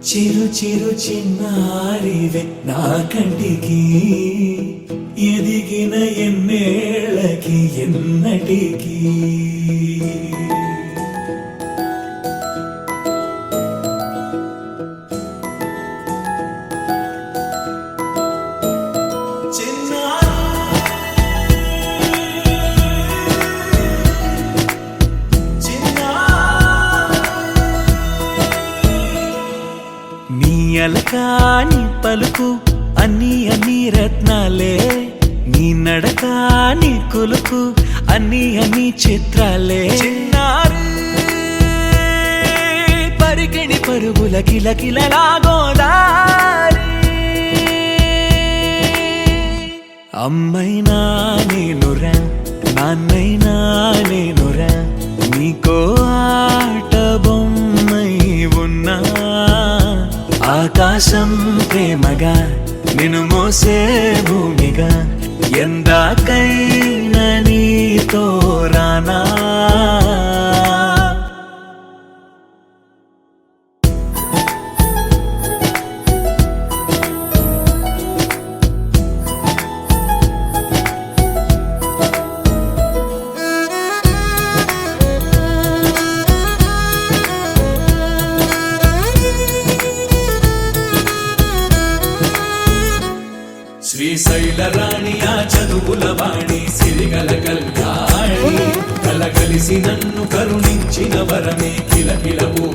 చిరు చిరు చిన్నారివే నా కంటికి ఎదిగిన ఎన్నేళ్ళకి ఎన్నటికి అలకాని పలుకు అన్ని అన్ని రత్నాలే నీ నడక నీ కొలుకు అన్ని అన్ని చిత్రాలే చిన్నారు పరికిణి పరుగుల కిలకిలలా గోదారి అమ్మైనా నేనురా నాన్నైనా నేనురా నీకో ఆట బొమ్మై ఉన్నా ఆకాశం ప్రేమగా నిన్ను మోసే భూమిగా ఎందాకైనా నీతో రానా శ్రీశైల రాణి ఆ చదువుల వాణి సిరిగల కళ్యాణి కలగలిసి నన్ను కరుణించిన వరమే కిలకిలవు